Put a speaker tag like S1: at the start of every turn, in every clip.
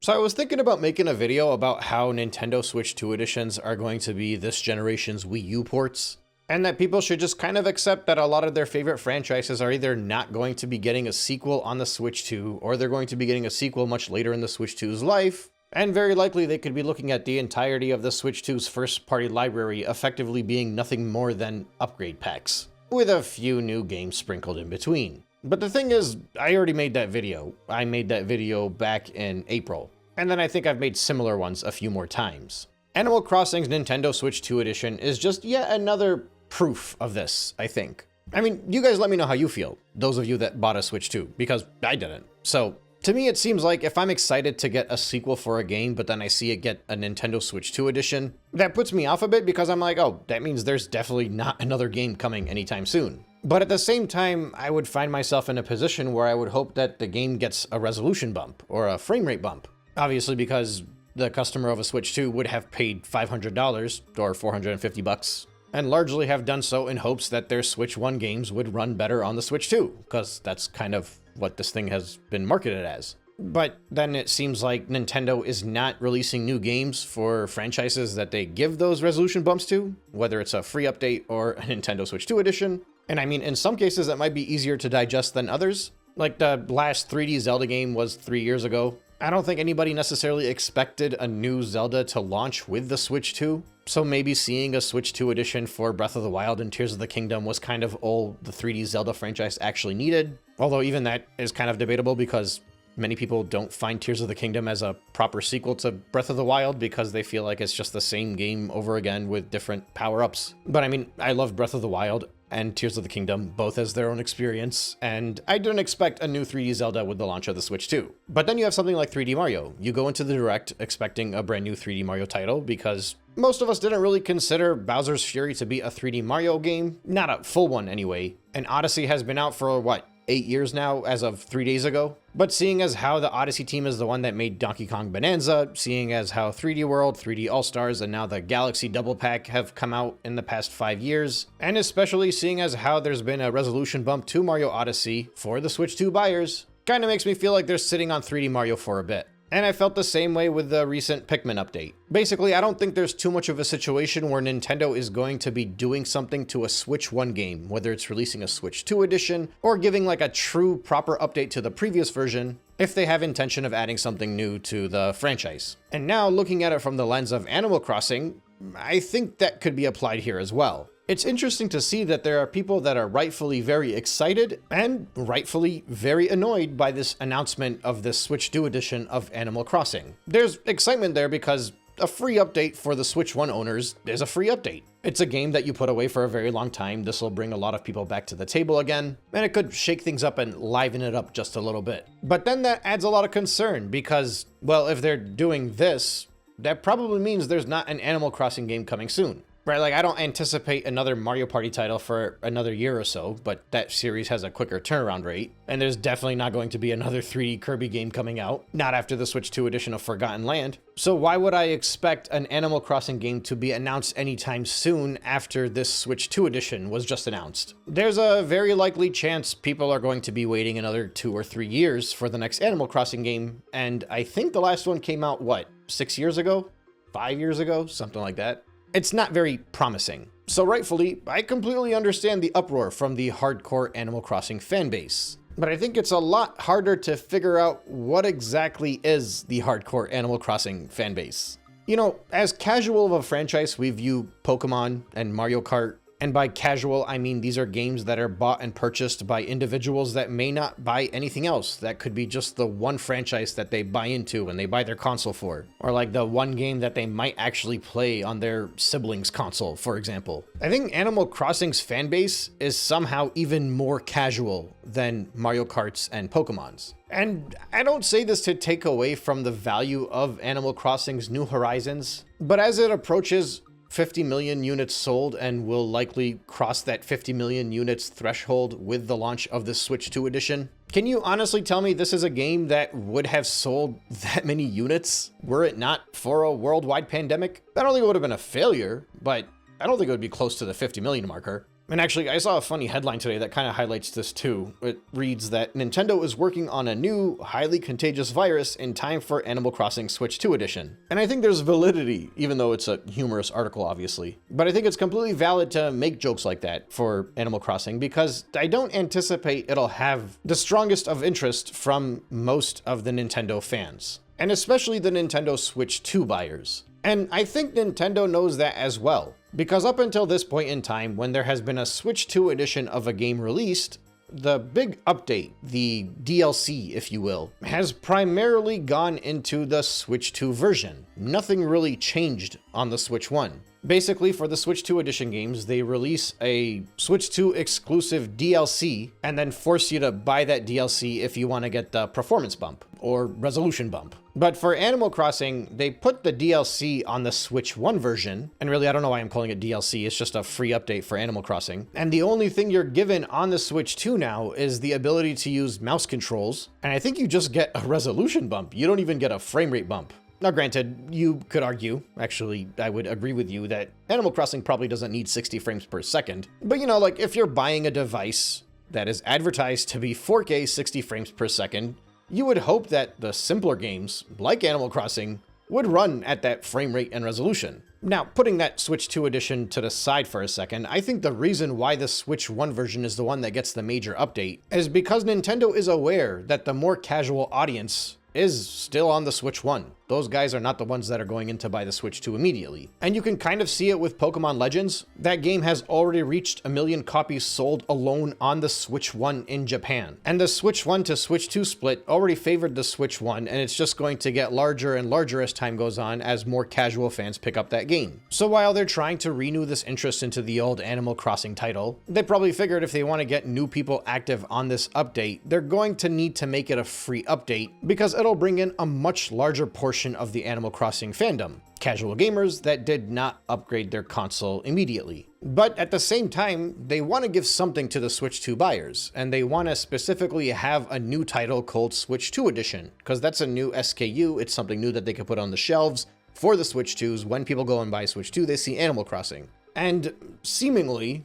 S1: So I was thinking about making a video about how Nintendo Switch 2 editions are going to be this generation's Wii U ports, and that people should just kind of accept that a lot of their favorite franchises are either not going to be getting a sequel on the Switch 2, or they're going to be getting a sequel much later in the Switch 2's life, and very likely they could be looking at the entirety of the Switch 2's first-party library effectively being nothing more than upgrade packs, with a few new games sprinkled in between. But the thing is, I already made that video. I made that video back in April. And then I think I've made similar ones a few more times. Animal Crossing's Nintendo Switch 2 edition is just yet another proof of this, I think. I mean, you guys let me know how you feel, those of you that bought a Switch 2, because I didn't. So, to me it seems like if I'm excited to get a sequel for a game, but then I see it get a Nintendo Switch 2 edition, that puts me off a bit because I'm like, oh, that means there's definitely not another game coming anytime soon. But at the same time, I would find myself in a position where I would hope that the game gets a resolution bump or a frame rate bump. Obviously, because the customer of a Switch 2 would have paid $500 or $450 and largely have done so in hopes that their Switch 1 games would run better on the Switch 2, because that's kind of what this thing has been marketed as. But then it seems like Nintendo is not releasing new games for franchises that they give those resolution bumps to, whether it's a free update or a Nintendo Switch 2 edition. And I mean, in some cases that might be easier to digest than others. Like the last 3D Zelda game was 3 years ago. I don't think anybody necessarily expected a new Zelda to launch with the Switch 2. So maybe seeing a Switch 2 edition for Breath of the Wild and Tears of the Kingdom was kind of all the 3D Zelda franchise actually needed. Although even that is kind of debatable because many people don't find Tears of the Kingdom as a proper sequel to Breath of the Wild because they feel like it's just the same game over again with different power-ups. But I mean, I love Breath of the Wild and Tears of the Kingdom, both as their own experience, and I didn't expect a new 3D Zelda with the launch of the Switch 2. But then you have something like 3D Mario. You go into the Direct expecting a brand new 3D Mario title because most of us didn't really consider Bowser's Fury to be a 3D Mario game, not a full one anyway, and Odyssey has been out for, what, 8 years now as of 3 days ago. But seeing as how the Odyssey team is the one that made Donkey Kong Bonanza, seeing as how 3D World, 3D All-Stars, and now the Galaxy Double Pack have come out in the past 5 years, and especially seeing as how there's been a resolution bump to Mario Odyssey for the Switch 2 buyers, kinda makes me feel like they're sitting on 3D Mario for a bit. And I felt the same way with the recent Pikmin update. Basically, I don't think there's too much of a situation where Nintendo is going to be doing something to a Switch 1 game, whether it's releasing a Switch 2 edition or giving like a true proper update to the previous version, if they have intention of adding something new to the franchise. And now, looking at it from the lens of Animal Crossing, I think that could be applied here as well. It's interesting to see that there are people that are rightfully very excited and rightfully very annoyed by this announcement of this Switch 2 edition of Animal Crossing. There's excitement there because a free update for the Switch 1 owners is a free update. It's a game that you put away for a very long time. This will bring a lot of people back to the table again, and it could shake things up and liven it up just a little bit. But then that adds a lot of concern because, well, if they're doing this, that probably means there's not an Animal Crossing game coming soon. Right, like I don't anticipate another Mario Party title for another year or so, but that series has a quicker turnaround rate, and there's definitely not going to be another 3D Kirby game coming out, not after the Switch 2 edition of Forgotten Land. So why would I expect an Animal Crossing game to be announced anytime soon after this Switch 2 edition was just announced? There's a very likely chance people are going to be waiting another 2 or 3 years for the next Animal Crossing game, and I think the last one came out, what, 6 years ago? 5 years ago? Something like that. It's not very promising. So rightfully, I completely understand the uproar from the hardcore Animal Crossing fanbase. But I think it's a lot harder to figure out what exactly is the hardcore Animal Crossing fanbase. You know, as casual of a franchise we view Pokemon and Mario Kart, and by casual, I mean these are games that are bought and purchased by individuals that may not buy anything else. That could be just the one franchise that they buy into and they buy their console for. Or like the one game that they might actually play on their sibling's console, for example. I think Animal Crossing's fanbase is somehow even more casual than Mario Kart's and Pokemon's. And I don't say this to take away from the value of Animal Crossing's New Horizons, but as it approaches 50 million units sold and will likely cross that 50 million units threshold with the launch of the Switch 2 edition. Can you honestly tell me this is a game that would have sold that many units were it not for a worldwide pandemic? I don't think it would have been a failure, but I don't think it would be close to the 50 million marker. And actually, I saw a funny headline today that kind of highlights this too. It reads that Nintendo is working on a new, highly contagious virus in time for Animal Crossing Switch 2 edition. And I think there's validity, even though it's a humorous article, obviously. But I think it's completely valid to make jokes like that for Animal Crossing, because I don't anticipate it'll have the strongest of interest from most of the Nintendo fans, and especially the Nintendo Switch 2 buyers. And I think Nintendo knows that as well, because up until this point in time, when there has been a Switch 2 edition of a game released, the big update, the DLC, if you will, has primarily gone into the Switch 2 version. Nothing really changed on the Switch 1. Basically, for the Switch 2 edition games, they release a Switch 2 exclusive DLC and then force you to buy that DLC if you want to get the performance bump or resolution bump. But for Animal Crossing, they put the DLC on the Switch 1 version, and really I don't know why I'm calling it DLC, it's just a free update for Animal Crossing. And the only thing you're given on the Switch 2 now is the ability to use mouse controls, and I think you just get a resolution bump. You don't even get a frame rate bump. Now granted, you could argue, actually I would agree with you, that Animal Crossing probably doesn't need 60 frames per second. But you know, like if you're buying a device that is advertised to be 4K 60 frames per second, you would hope that the simpler games, like Animal Crossing, would run at that frame rate and resolution. Now, putting that Switch 2 edition to the side for a second, I think the reason why the Switch 1 version is the one that gets the major update is because Nintendo is aware that the more casual audience is still on the Switch 1. Those guys are not the ones that are going in to buy the Switch 2 immediately. And you can kind of see it with Pokemon Legends. That game has already reached 1 million copies sold alone on the Switch 1 in Japan. And the Switch 1 to Switch 2 split already favored the Switch 1, and it's just going to get larger and larger as time goes on as more casual fans pick up that game. So while they're trying to renew this interest into the old Animal Crossing title, they probably figured if they want to get new people active on this update, they're going to need to make it a free update, because it'll bring in a much larger portion of the Animal Crossing fandom, casual gamers that did not upgrade their console immediately. But at the same time, they want to give something to the Switch 2 buyers, and they want to specifically have a new title called Switch 2 Edition, because that's a new SKU, it's something new that they could put on the shelves for the Switch 2s. When people go and buy Switch 2, they see Animal Crossing. And seemingly,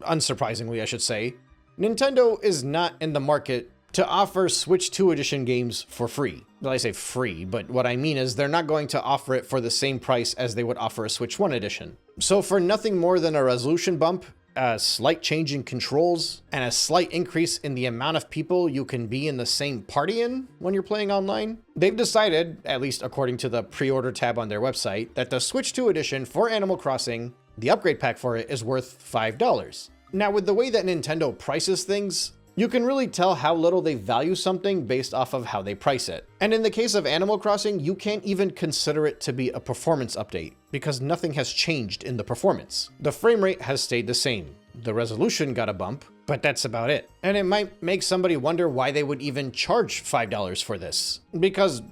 S1: unsurprisingly I should say, Nintendo is not in the market to offer Switch 2 edition games for free. Well, I say free, but what I mean is they're not going to offer it for the same price as they would offer a Switch 1 edition. So for nothing more than a resolution bump, a slight change in controls, and a slight increase in the amount of people you can be in the same party in when you're playing online, they've decided, at least according to the pre-order tab on their website, that the Switch 2 edition for Animal Crossing, the upgrade pack for it, is worth $5. Now, with the way that Nintendo prices things, you can really tell how little they value something based off of how they price it. And in the case of Animal Crossing, you can't even consider it to be a performance update, because nothing has changed in the performance. The frame rate has stayed the same. The resolution got a bump, but that's about it. And it might make somebody wonder why they would even charge $5 for this, because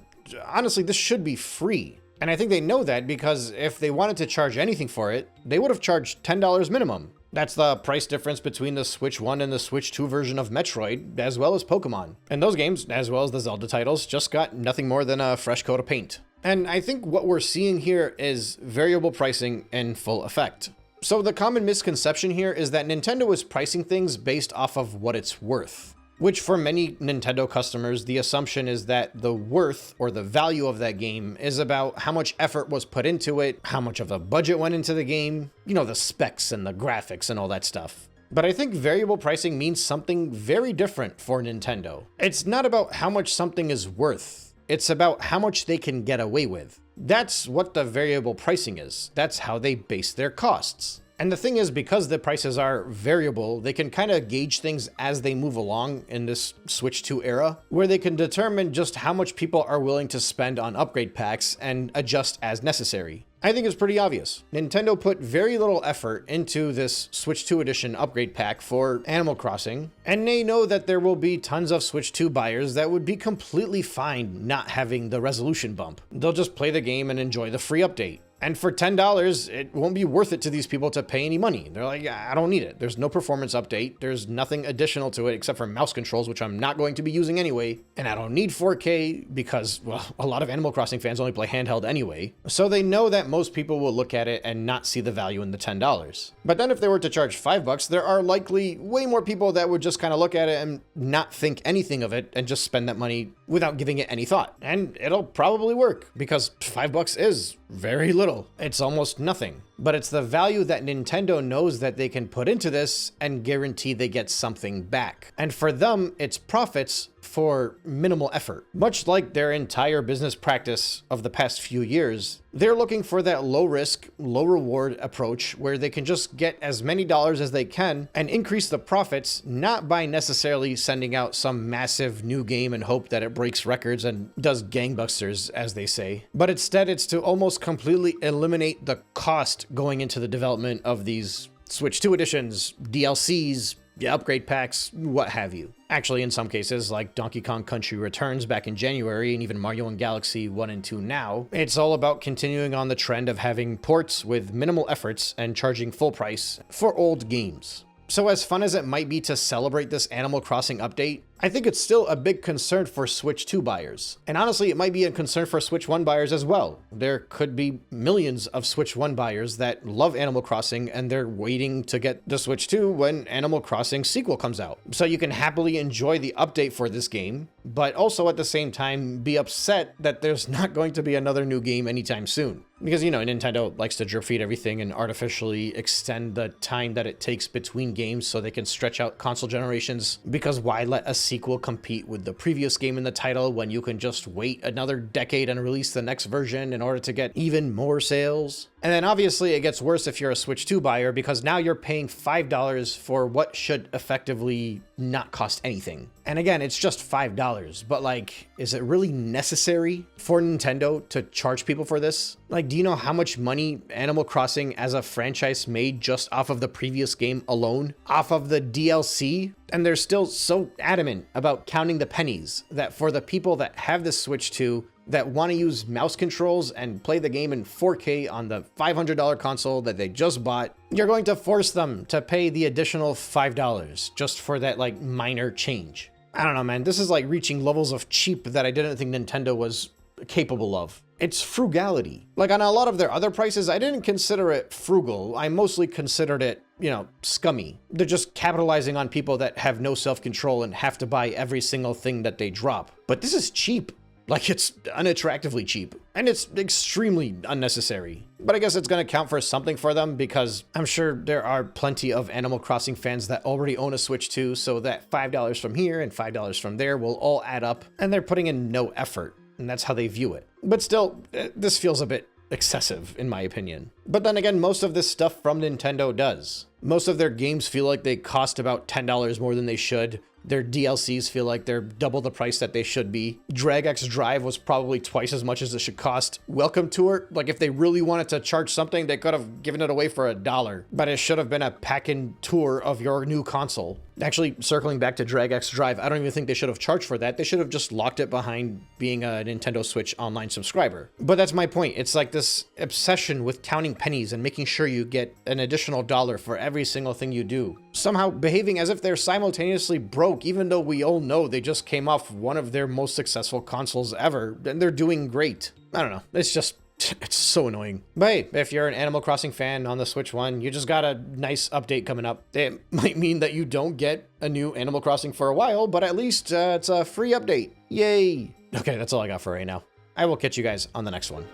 S1: honestly, this should be free. And I think they know that, because if they wanted to charge anything for it, they would have charged $10 minimum. That's the price difference between the Switch 1 and the Switch 2 version of Metroid, as well as Pokemon. And those games, as well as the Zelda titles, just got nothing more than a fresh coat of paint. And I think what we're seeing here is variable pricing in full effect. So the common misconception here is that Nintendo is pricing things based off of what it's worth, which for many Nintendo customers, the assumption is that the worth or the value of that game is about how much effort was put into it, how much of a budget went into the game, you know, the specs and the graphics and all that stuff. But I think variable pricing means something very different for Nintendo. It's not about how much something is worth, it's about how much they can get away with. That's what the variable pricing is. That's how they base their costs. And the thing is, because the prices are variable, they can kind of gauge things as they move along in this Switch 2 era, where they can determine just how much people are willing to spend on upgrade packs and adjust as necessary. I think it's pretty obvious. Nintendo put very little effort into this Switch 2 edition upgrade pack for Animal Crossing, and they know that there will be tons of Switch 2 buyers that would be completely fine not having the resolution bump. They'll just play the game and enjoy the free update. And for $10, it won't be worth it to these people to pay any money. They're like, I don't need it. There's no performance update. There's nothing additional to it except for mouse controls, which I'm not going to be using anyway. And I don't need 4K because, well, a lot of Animal Crossing fans only play handheld anyway. So they know that most people will look at it and not see the value in the $10. But then if they were to charge $5, there are likely way more people that would just kind of look at it and not think anything of it and just spend that money without giving it any thought. And it'll probably work because $5 is very little. It's almost nothing. But it's the value that Nintendo knows that they can put into this and guarantee they get something back. And for them, it's profits for minimal effort. Much like their entire business practice of the past few years, they're looking for that low risk, low reward approach where they can just get as many dollars as they can and increase the profits, not by necessarily sending out some massive new game and hope that it breaks records and does gangbusters, as they say. But instead, it's to almost completely eliminate the cost going into the development of these Switch 2 editions, DLCs, upgrade packs, what have you. Actually, in some cases, like Donkey Kong Country Returns back in January, and even Mario & Galaxy 1 and 2 now, it's all about continuing on the trend of having ports with minimal efforts and charging full price for old games. So as fun as it might be to celebrate this Animal Crossing update, I think it's still a big concern for Switch 2 buyers. And honestly, it might be a concern for Switch 1 buyers as well. There could be millions of Switch 1 buyers that love Animal Crossing and they're waiting to get the Switch 2 when Animal Crossing sequel comes out. So you can happily enjoy the update for this game, but also at the same time be upset that there's not going to be another new game anytime soon. Because, you know, Nintendo likes to drip feed everything and artificially extend the time that it takes between games so they can stretch out console generations. Because why let a sequel compete with the previous game in the title when you can just wait another decade and release the next version in order to get even more sales? And then obviously it gets worse if you're a Switch 2 buyer because now you're paying $5 for what should effectively not cost anything. And again, it's just $5, but like, is it really necessary for Nintendo to charge people for this? Like, do you know how much money Animal Crossing as a franchise made just off of the previous game alone? Off of the DLC? And they're still so adamant about counting the pennies that for the people that have this Switch 2, that want to use mouse controls and play the game in 4K on the $500 console that they just bought, you're going to force them to pay the additional $5 just for that like minor change. I don't know, man. This is like reaching levels of cheap that I didn't think Nintendo was capable of. It's frugality. Like on a lot of their other prices, I didn't consider it frugal. I mostly considered it, you know, scummy. They're just capitalizing on people that have no self-control and have to buy every single thing that they drop. But this is cheap. Like, it's unattractively cheap, and it's extremely unnecessary. But I guess it's going to count for something for them because I'm sure there are plenty of Animal Crossing fans that already own a Switch 2, so that $5 from here and $5 from there will all add up, and they're putting in no effort, and that's how they view it. But still, this feels a bit excessive, in my opinion. But then again, most of this stuff from Nintendo does. Most of their games feel like they cost about $10 more than they should. Their DLCs feel like they're double the price that they should be. Drag X Drive was probably twice as much as it should cost. Welcome Tour, like if they really wanted to charge something, they could have given it away for $1. But it should have been a pack-in tour of your new console. Actually, circling back to Drag X Drive, I don't even think they should have charged for that. They should have just locked it behind being a Nintendo Switch Online subscriber. But that's my point. It's like this obsession with counting pennies and making sure you get an additional $1 for every single thing you do. Somehow behaving as if they're simultaneously broke, even though we all know they just came off one of their most successful consoles ever, and they're doing great. I don't know. It's so annoying. But hey, if you're an Animal Crossing fan on the Switch 1, you just got a nice update coming up. It might mean that you don't get a new Animal Crossing for a while, but at least it's a free update. Yay! Okay, that's all I got for right now. I will catch you guys on the next one.